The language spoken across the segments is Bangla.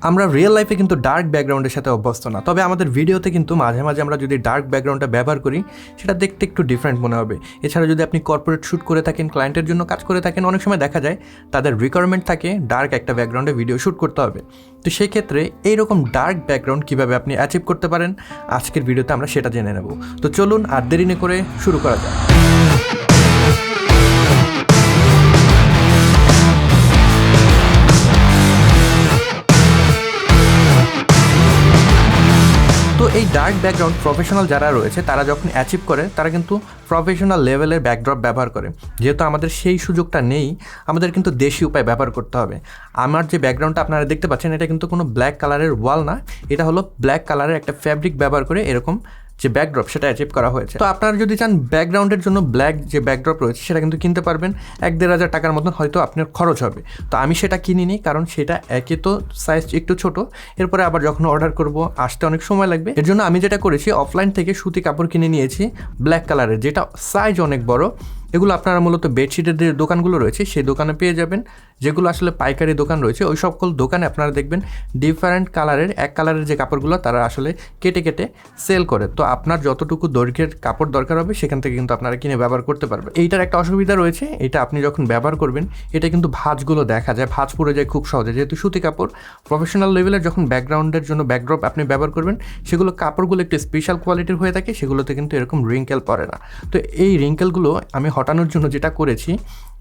আমরা রিয়েল লাইফে কিন্তু ডার্ক ব্যাকগ্রাউন্ডের সাথে অভ্যস্ত না, তবে আমাদের ভিডিওতে কিন্তু মাঝে মাঝে আমরা যদি ডার্ক ব্যাকগ্রাউন্ডটা ব্যবহার করি সেটা দেখতে একটু ডিফারেন্ট মনে হবে। এছাড়া যদি আপনি কর্পোরেট শ্যুট করে থাকেন, ক্লায়েন্টের জন্য কাজ করে থাকেন, অনেক সময় দেখা যায় তাদের রিকোয়ারমেন্ট থাকে ডার্ক একটা ব্যাকগ্রাউন্ডে ভিডিও শ্যুট করতে হবে। তো সেক্ষেত্রে এইরকম ডার্ক ব্যাকগ্রাউন্ড কীভাবে আপনি অ্যাচিভ করতে পারেন আজকের ভিডিওতে আমরা সেটা জেনে নেব। তো চলুন আর দেরি না করে শুরু করা যাক। তো এই ডার্ক ব্যাকগ্রাউন্ড প্রফেশনাল যারা রয়েছে তারা যখন অ্যাচিভ করে তারা কিন্তু প্রফেশনাল লেভেলের ব্যাকড্রপ ব্যবহার করে। যেহেতু আমাদের সেই সুযোগটা নেই, আমাদের কিন্তু দেশি উপায় ব্যবহার করতে হবে। আমার যে ব্যাকগ্রাউন্ডটা আপনারা দেখতে পাচ্ছেন এটা কিন্তু কোনো ব্ল্যাক কালারের ওয়াল না, এটা হলো ব্ল্যাক কালারের একটা ফ্যাব্রিক ব্যবহার করে এরকম যে ব্যাকড্রপ সেটা অ্যাচিভ করা হয়েছে। তো আপনারা যদি চান ব্যাকগ্রাউন্ডের জন্য ব্ল্যাক যে ব্যাকড্রপ রয়েছে সেটা কিন্তু কিনতে পারবেন, 1-1.5 টাকার মতন হয়তো আপনার খরচ হবে। তো আমি সেটা কিনিনি, কারণ সেটা একে তো সাইজ একটু ছোট, এরপরে আবার যখন অর্ডার করব আসতে অনেক সময় লাগবে। এর জন্য আমি যেটা করেছি অফলাইন থেকে সুতি কাপড় কিনে নিয়েছি ব্ল্যাক কালারের, যেটা সাইজ অনেক বড়। এগুলো আপনারা মূলত বেডশিটের যে দোকানগুলো রয়েছে সেই দোকানে পেয়ে যাবেন, যেগুলো আসলে পাইকারি দোকান রয়েছে ওই সকল দোকানে আপনারা দেখবেন ডিফারেন্ট কালারের, এক কালারের যে কাপড়গুলো তারা আসলে কেটে কেটে সেল করে। তো আপনার যতটুকু দৈর্ঘ্যের কাপড় দরকার হবে সেখান থেকে কিন্তু আপনারা কিনে ব্যবহার করতে পারবেন। এইটার একটা অসুবিধা রয়েছে, এটা আপনি যখন ব্যবহার করবেন এটা কিন্তু ভাঁজগুলো দেখা যায়, ভাঁজ পড়ে যায় খুব সহজে। যেহেতু সুতি কাপড়, প্রফেশনাল লেভেলের যখন ব্যাকগ্রাউন্ডের জন্য ব্যাকড্রপ আপনি ব্যবহার করবেন সেগুলো কাপড়গুলো একটু স্পেশাল কোয়ালিটির হয়ে থাকে, সেগুলোতে কিন্তু এরকম রিঙ্কেল পড়ে না। তো এই রিঙ্কেলগুলো আমি হটানোর জন্য যেটা করেছি,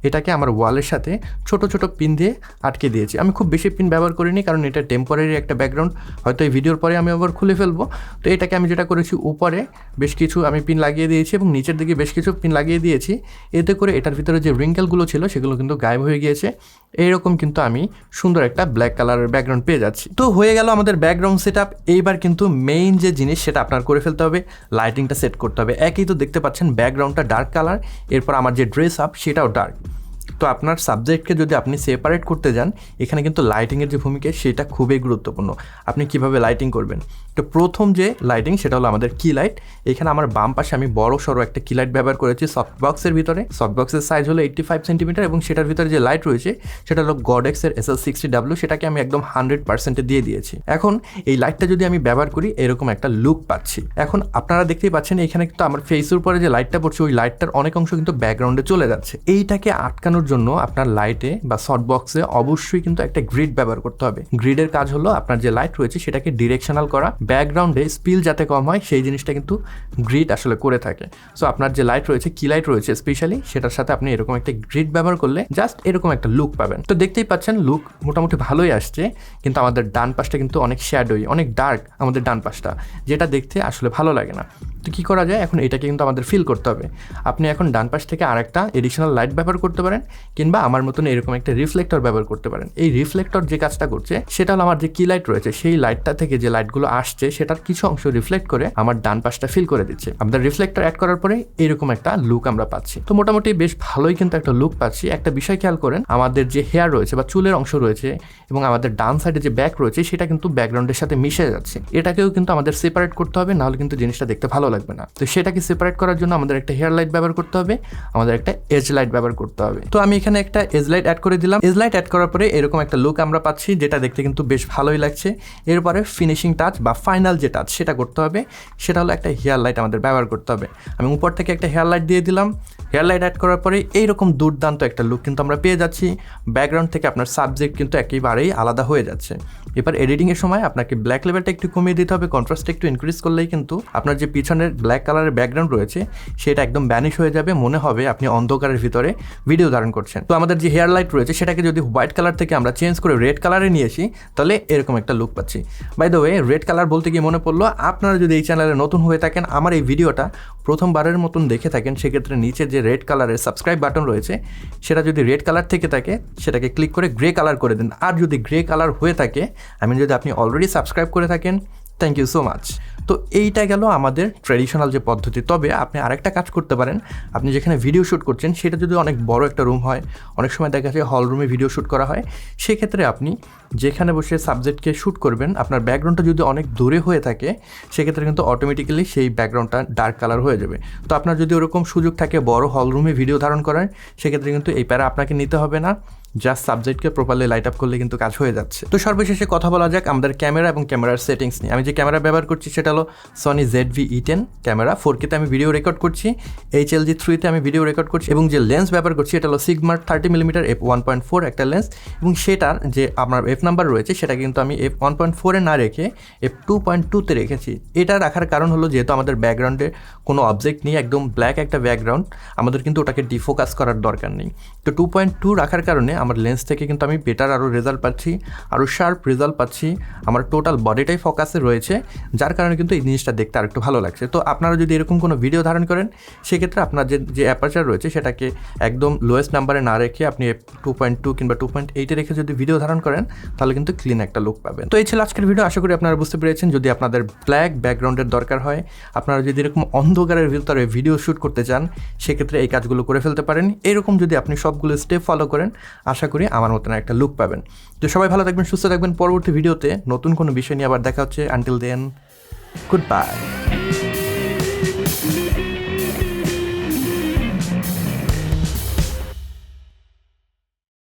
এটাকে আমার ওয়ালের সাথে ছোট ছোট পিন দিয়ে আটকে দিয়েছি। আমি খুব বেশি পিন ব্যবহার করিনি, কারণ এটা টেম্পোরারি একটা ব্যাকগ্রাউন্ড, হয়তো এই ভিডিওর পরে আমি আবার খুলে ফেলবো। তো এটাকে আমি যেটা করেছি উপরে বেশ কিছু আমি পিন লাগিয়ে দিয়েছি এবং নিচের দিকে বেশ কিছু পিন লাগিয়ে দিয়েছি। এতে করে এটার ভিতরে যে রিঙ্কেলগুলো ছিল সেগুলো কিন্তু গায়েব হয়ে গিয়েছে। এইরকম কিন্তু আমি সুন্দর একটা ব্ল্যাক কালারের ব্যাকগ্রাউন্ড পেয়ে যাচ্ছি। তো হয়ে গেল আমাদের ব্যাকগ্রাউন্ড সেট আপ। এইবার কিন্তু মেইন যে জিনিস সেটা আপনার করে ফেলতে হবে, লাইটিংটা সেট করতে হবে। একই তো দেখতে পাচ্ছেন ব্যাকগ্রাউন্ডটা ডার্ক কালার, এরপর আমার যে ড্রেস আপ সেটাও ডার্ক। তো আপনার সাবজেক্টকে যদি আপনি সেপারেট করতে যান, এখানে কিন্তু লাইটিংয়ের যে ভূমিকা সেটা খুবই গুরুত্বপূর্ণ। আপনি কিভাবে লাইটিং করবেন, তো প্রথম যে লাইটিং সেটা হলো আমাদের কি লাইট। এখানে আমার বাম পাশে আমি বড় সড়ো একটা কি লাইট ব্যবহার করেছি সফট বক্সের ভিতরে। সফট বক্সের সাইজ হলো 85 সেন্টিমিটার এবং সেটার ভিতরে যে লাইট রয়েছে সেটা হলো গডেক্সের SL60W, সেটাকে আমি একদম 100% দিয়ে দিয়েছি। এখন এই লাইটটা যদি আমি ব্যবহার করি এরকম একটা লুক পাচ্ছি। এখন আপনারা দেখতেই পাচ্ছেন এখানে কিন্তু আমার ফেসের উপরে যে লাইটটা পড়ছে ওই লাইটটার অনেক অংশ কিন্তু ব্যাকগ্রাউন্ডে চলে যাচ্ছে। এইটাকে আটকানোর জন্য আপনার লাইটে বা সফট বক্সে অবশ্যই কিন্তু একটা গ্রিড ব্যবহার করতে হবে। গ্রিডের কাজ হলো আপনার যে লাইট রয়েছে সেটাকে ডিরেকশনাল করা, ব্যাকগ্রাউন্ডে স্পিল যাতে কম হয় সেই জিনিসটা কিন্তু গ্রিড আসলে করে থাকে। সো আপনার যে লাইট রয়েছে, কি লাইট রয়েছে স্পেশালি, সেটার সাথে আপনি এরকম একটা গ্রিড ব্যবহার করলে জাস্ট এরকম একটা লুক পাবেন। তো দেখতেই পাচ্ছেন লুক মোটামুটি ভালোই আসছে, কিন্তু আমাদের ডান পাশটা কিন্তু অনেক শ্যাডোই, অনেক ডার্ক আমাদের ডান পাশটা, যেটা দেখতে আসলে ভালো লাগে না। তো কী করা যায়, এখন এটাকে কিন্তু আমাদের ফিল করতে হবে। আপনি এখন ডান পাশ থেকে আরেকটা এডিশনাল লাইট ব্যবহার করতে পারেন, কিংবা আমার মতন এরকম একটা রিফ্লেক্টর ব্যবহার করতে পারেন। এই রিফ্লেক্টর যে কাজটা করছে সেটা হলো আমার যে কি লাইট রয়েছে সেই লাইটটা থেকে যে লাইটগুলো আসছে সেটার কিছু অংশ রিফ্লেক্ট করে আমার ডান পাশটা ফিল করে দিচ্ছে। আমাদের রিফ্লেক্টর অ্যাড করার পরে এরকম একটা লুক আমরা পাচ্ছি। তো মোটামুটি বেশ ভালোই কিন্তু একটা লুক পাচ্ছি। একটা বিষয় খেয়াল করেন, আমাদের যে হেয়ার রয়েছে বা চুলের অংশ রয়েছে এবং আমাদের ডান সাইডে যে ব্যাক রয়েছে সেটা কিন্তু ব্যাকগ্রাউন্ডের সাথে মিশে যাচ্ছে। এটাকেও কিন্তু আমাদের সেপারেট করতে হবে, নাহলে কিন্তু জিনিসটা দেখতে ভালো লাগবে না। তো সেটাকে সেপারেট করার জন্য আমাদের একটা হেয়ার লাইট ব্যবহার করতে হবে, আমাদের একটা এজ লাইট ব্যবহার করতে হবে। তো আমি এখানে একটা এজ লাইট অ্যাড করে দিলাম। এজ লাইট অ্যাড করার পরে এরকম একটা লুক আমরা পাচ্ছি, যেটা দেখতে কিন্তু বেশ ভালোই লাগছে। এরপরে ফিনিশিং টাচ বা ফাইনাল যে টাচ সেটা করতে হবে, সেটা হলো একটা হেয়ার লাইট আমাদের ব্যবহার করতে হবে। আমি উপর থেকে একটা হেয়ার লাইট দিয়ে দিলাম। হেয়ার লাইট অ্যাড করার পরে এইরকম দুর্দান্ত একটা লুক কিন্তু আমরা পেয়ে যাচ্ছি। ব্যাকগ্রাউন্ড থেকে আপনার সাবজেক্ট কিন্তু একেবারেই আলাদা হয়ে যাচ্ছে। এবার এডিটিংয়ের সময় আপনাকে ব্ল্যাক লেভেলটা একটু কমিয়ে দিতে হবে, কন্ট্রাস্টটা একটু ইনক্রিজ করলেই কিন্তু আপনার যে পিছনের ব্ল্যাক কালারের ব্যাকগ্রাউন্ড রয়েছে সেটা একদম ব্যানিশ হয়ে যাবে, মনে হবে আপনি অন্ধকারের ভিতরে ভিডিও ধারণ করছেন। তো আমাদের যে হেয়ার লাইট রয়েছে সেটাকে যদি হোয়াইট কালার থেকে আমরা চেঞ্জ করে রেড কালারে নিয়ে আসি তাহলে এরকম একটা লুক পাচ্ছি। By the way, red colour বলতে গিয়ে মনে পড়লো, আপনারা যদি এই চ্যানেলে নতুন হয়ে থাকেন, আমার এই ভিডিওটা প্রথমবারের মতন দেখে থাকেন, সেক্ষেত্রে নিচে যে রেড কালারের সাবস্ক্রাইব বাটন রয়েছে সেটা যদি রেড কালার থেকে থাকে সেটাকে ক্লিক করে গ্রে কালার করে দিন। আর যদি গ্রে কালার হয়ে থাকে, যদি আপনি অলরেডি সাবস্ক্রাইব করে থাকেন, থ্যাংক ইউ সো মাচ। তো এইটা গেল আমাদের ট্র্যাডিশনাল যে পদ্ধতি। তবে আপনি আরেকটা কাজ করতে পারেন, আপনি যেখানে ভিডিও শ্যুট করছেন সেটা যদি অনেক বড় একটা রুম হয়, অনেক সময় দেখা যায় হল রুমে ভিডিও শ্যুট করা হয়, সেক্ষেত্রে আপনি যেখানে বসে সাবজেক্টকে শ্যুট করবেন আপনার ব্যাকগ্রাউন্ডটা যদি অনেক দূরে হয়ে থাকে সেক্ষেত্রে কিন্তু অটোমেটিক্যালি সেই ব্যাকগ্রাউন্ডটা ডার্ক কালার হয়ে যাবে। তো আপনার যদি ওরকম সুযোগ থাকে বড় হল রুমে ভিডিও ধারণ করার, সেক্ষেত্রে কিন্তু এই প্যারা আপনাকে নিতে হবে না। জাস্ট সাবজেক্টকে প্রপারলি লাইট আপ করলে কিন্তু কাজ হয়ে যাচ্ছে। তো সর্বশেষে কথা বলা যাক আমাদের ক্যামেরা এবং ক্যামেরার সেটিংস নিয়ে। আমি যে ক্যামেরা ব্যবহার করছি সেটা হলো সনি ZV-E10 ক্যামেরা। 4K-তে আমি ভিডিও রেকর্ড করছি, HLG3-তে আমি ভিডিও রেকর্ড করছি, এবং যে লেন্স ব্যবহার করছি এটা হলো সিগমার 30mm f1.4 একটা লেন্স, এবং সেটার যে আমার F নাম্বার রয়েছে সেটা কিন্তু আমি f1.4-এ না রেখে f2.2-তে রেখেছি। এটা রাখার কারণ হলো যেহেতু আমাদের ব্যাকগ্রাউন্ডে কোনো অবজেক্ট নেই, একদম ব্ল্যাক একটা ব্যাকগ্রাউন্ড, আমাদের কিন্তু ওটাকে ডিফোকাস করার দরকার নেই। তো 2.2 রাখার কারণে আমার লেন্স থেকে কিন্তু আমি বেটার আরও রেজাল্ট পাচ্ছি, আরও শার্প রেজাল্ট পাচ্ছি, আমার টোটাল বডিটাই ফোকাসে রয়েছে, যার কারণে কিন্তু এই জিনিসটা দেখতে আরেকটু ভালো লাগছে। তো আপনারা যদি এরকম কোনো ভিডিও ধারণ করেন সেক্ষেত্রে আপনার যে অ্যাপারচার রয়েছে সেটাকে একদম লোয়েস্ট নাম্বারে না রেখে আপনি 2.2 কিংবা 2.8-এ রেখে যদি ভিডিও ধারণ করেন তাহলে কিন্তু ক্লিন একটা লুক পাবেন। তো এই ছিল আজকের ভিডিও, আশা করি আপনারা বুঝতে পেরেছেন। যদি আপনাদের ব্ল্যাক ব্যাকগ্রাউন্ডের দরকার হয়, আপনারা যদি এরকম অন্ধকারের ভিতরে ভিডিও শ্যুট করতে চান, সেক্ষেত্রে এই কাজগুলো করে ফেলতে পারেন। এরকম যদি আপনি সবগুলো স্টেপ ফলো করেন, আশা করি আমার মতন একটা লুক পাবেন। তো সবাই ভালো থাকবেন, সুস্থ থাকবেন। পরবর্তী ভিডিওতে নতুন কোনো বিষয় নিয়ে আবার দেখা হচ্ছে। Until then, good bye.